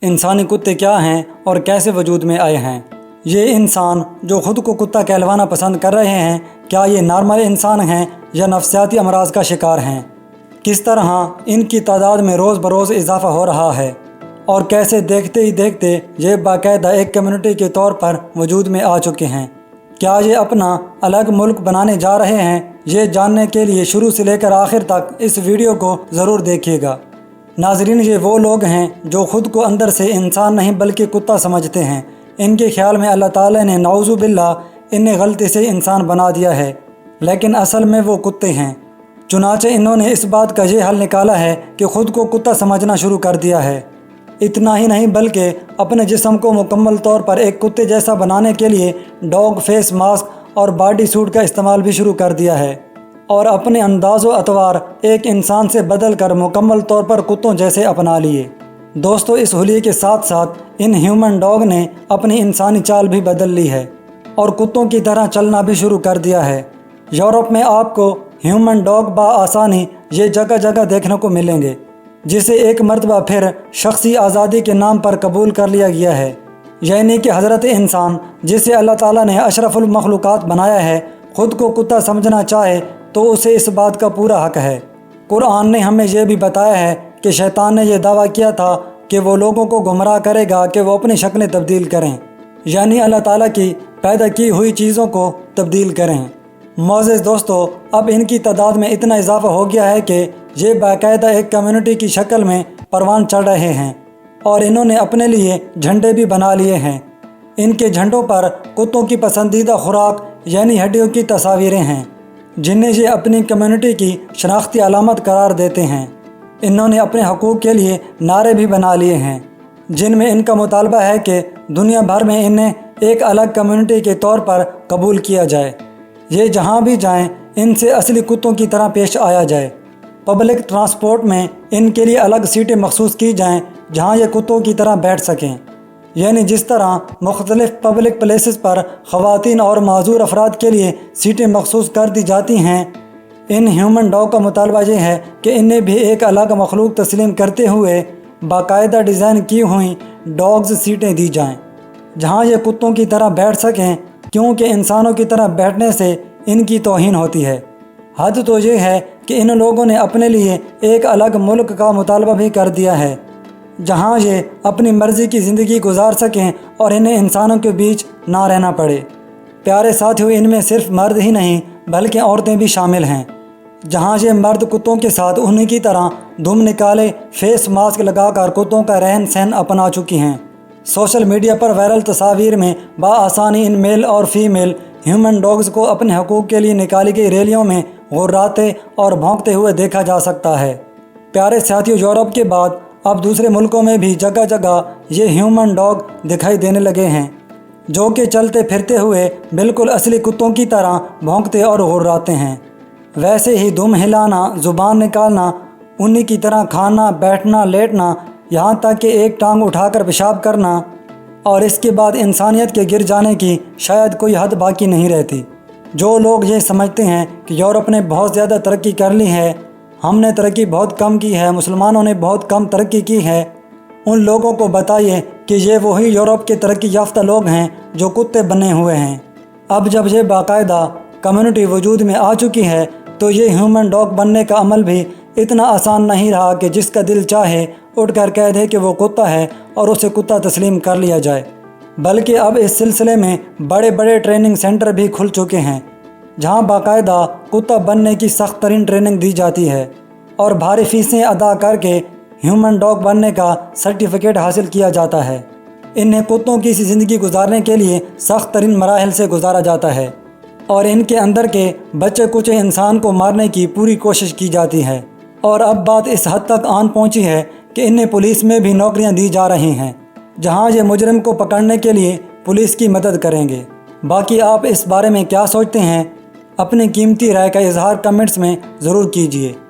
انسانی کتے کیا ہیں اور کیسے وجود میں آئے ہیں؟ یہ انسان جو خود کو کتا کہلوانا پسند کر رہے ہیں، کیا یہ نارمل انسان ہیں یا نفسیاتی امراض کا شکار ہیں؟ کس طرح ان کی تعداد میں روز بروز اضافہ ہو رہا ہے اور کیسے دیکھتے ہی دیکھتے یہ باقاعدہ ایک کمیونٹی کے طور پر وجود میں آ چکے ہیں؟ کیا یہ اپنا الگ ملک بنانے جا رہے ہیں؟ یہ جاننے کے لیے شروع سے لے کر آخر تک اس ویڈیو کو ضرور دیکھیے گا۔ ناظرین، یہ وہ لوگ ہیں جو خود کو اندر سے انسان نہیں بلکہ کتا سمجھتے ہیں۔ ان کے خیال میں اللہ تعالیٰ نے نعوذ باللہ انہیں غلطی سے انسان بنا دیا ہے، لیکن اصل میں وہ کتے ہیں۔ چنانچہ انہوں نے اس بات کا یہ حل نکالا ہے کہ خود کو کتا سمجھنا شروع کر دیا ہے۔ اتنا ہی نہیں بلکہ اپنے جسم کو مکمل طور پر ایک کتے جیسا بنانے کے لیے ڈاگ فیس ماسک اور باڈی سوٹ کا استعمال بھی شروع کر دیا ہے، اور اپنے انداز و اطوار ایک انسان سے بدل کر مکمل طور پر کتوں جیسے اپنا لیے۔ دوستو، اس حلیے کے ساتھ ساتھ ان ہیومن ڈاگ نے اپنی انسانی چال بھی بدل لی ہے اور کتوں کی طرح چلنا بھی شروع کر دیا ہے۔ یورپ میں آپ کو ہیومن ڈاگ بآسانی یہ جگہ جگہ دیکھنے کو ملیں گے، جسے ایک مرتبہ پھر شخصی آزادی کے نام پر قبول کر لیا گیا ہے، یعنی کہ حضرت انسان جسے اللہ تعالیٰ نے اشرف المخلوقات بنایا ہے، خود کو کتا سمجھنا چاہے تو اسے اس بات کا پورا حق ہے۔ قرآن نے ہمیں یہ بھی بتایا ہے کہ شیطان نے یہ دعویٰ کیا تھا کہ وہ لوگوں کو گمراہ کرے گا کہ وہ اپنی شکلیں تبدیل کریں، یعنی اللہ تعالیٰ کی پیدا کی ہوئی چیزوں کو تبدیل کریں۔ معزز دوستو، اب ان کی تعداد میں اتنا اضافہ ہو گیا ہے کہ یہ باقاعدہ ایک کمیونٹی کی شکل میں پروان چڑھ رہے ہیں، اور انہوں نے اپنے لیے جھنڈے بھی بنا لیے ہیں۔ ان کے جھنڈوں پر کتوں کی پسندیدہ خوراک یعنی ہڈیوں کی تصاویریں ہیں، جنہیں یہ اپنی کمیونٹی کی شناختی علامت قرار دیتے ہیں۔ انہوں نے اپنے حقوق کے لیے نعرے بھی بنا لیے ہیں، جن میں ان کا مطالبہ ہے کہ دنیا بھر میں انہیں ایک الگ کمیونٹی کے طور پر قبول کیا جائے۔ یہ جہاں بھی جائیں ان سے اصلی کتوں کی طرح پیش آیا جائے۔ پبلک ٹرانسپورٹ میں ان کے لیے الگ سیٹیں مخصوص کی جائیں جہاں یہ کتوں کی طرح بیٹھ سکیں، یعنی جس طرح مختلف پبلک پلیسز پر خواتین اور معذور افراد کے لیے سیٹیں مخصوص کر دی جاتی ہیں۔ ان ہیومن ڈاگ کا مطالبہ یہ ہے کہ انہیں بھی ایک الگ مخلوق تسلیم کرتے ہوئے باقاعدہ ڈیزائن کی ہوئی ڈاگز سیٹیں دی جائیں جہاں یہ کتوں کی طرح بیٹھ سکیں، کیونکہ انسانوں کی طرح بیٹھنے سے ان کی توہین ہوتی ہے۔ حد تو یہ ہے کہ ان لوگوں نے اپنے لیے ایک الگ ملک کا مطالبہ بھی کر دیا ہے جہاں یہ اپنی مرضی کی زندگی گزار سکیں اور انہیں انسانوں کے بیچ نہ رہنا پڑے۔ پیارے ساتھیو، ان میں صرف مرد ہی نہیں بلکہ عورتیں بھی شامل ہیں، جہاں یہ مرد کتوں کے ساتھ انہی کی طرح دم نکالے فیس ماسک لگا کر کتوں کا رہن سہن اپنا چکی ہیں۔ سوشل میڈیا پر وائرل تصاویر میں بآسانی ان میل اور فیمیل ہیومن ڈاگز کو اپنے حقوق کے لیے نکالی گئی ریلیوں میں غراتے اور بھونکتے ہوئے دیکھا جا سکتا ہے۔ پیارے ساتھیو، یورپ کے بعد اب دوسرے ملکوں میں بھی جگہ جگہ یہ ہیومن ڈاگ دکھائی دینے لگے ہیں، جو کہ چلتے پھرتے ہوئے بالکل اصلی کتوں کی طرح بھونکتے اور غراتے ہیں۔ ویسے ہی دم ہلانا، زبان نکالنا، انہی کی طرح کھانا، بیٹھنا، لیٹنا، یہاں تک کہ ایک ٹانگ اٹھا کر پیشاب کرنا، اور اس کے بعد انسانیت کے گر جانے کی شاید کوئی حد باقی نہیں رہتی۔ جو لوگ یہ سمجھتے ہیں کہ یورپ نے بہت زیادہ ترقی کر لی ہے، ہم نے ترقی بہت کم کی ہے، مسلمانوں نے بہت کم ترقی کی ہے، ان لوگوں کو بتائیے کہ یہ وہی یورپ کے ترقی یافتہ لوگ ہیں جو کتے بنے ہوئے ہیں۔ اب جب یہ باقاعدہ کمیونٹی وجود میں آ چکی ہے تو یہ ہیومن ڈاگ بننے کا عمل بھی اتنا آسان نہیں رہا کہ جس کا دل چاہے اٹھ کر کہہ دے کہ وہ کتا ہے اور اسے کتا تسلیم کر لیا جائے، بلکہ اب اس سلسلے میں بڑے بڑے ٹریننگ سینٹر بھی کھل چکے ہیں جہاں باقاعدہ کتا بننے کی سخت ترین ٹریننگ دی جاتی ہے اور بھاری فیسیں ادا کر کے ہیومن ڈاگ بننے کا سرٹیفکیٹ حاصل کیا جاتا ہے۔ انہیں کتوں کی سی زندگی گزارنے کے لیے سخت ترین مراحل سے گزارا جاتا ہے اور ان کے اندر کے بچے کچے انسان کو مارنے کی پوری کوشش کی جاتی ہے، اور اب بات اس حد تک آن پہنچی ہے کہ انہیں پولیس میں بھی نوکریاں دی جا رہی ہیں جہاں یہ مجرم کو پکڑنے کے لیے پولیس کی مدد کریں گے۔ باقی آپ اس بارے میں کیا سوچتے ہیں؟ اپنی قیمتی رائے کا اظہار کمنٹس میں ضرور کیجیے۔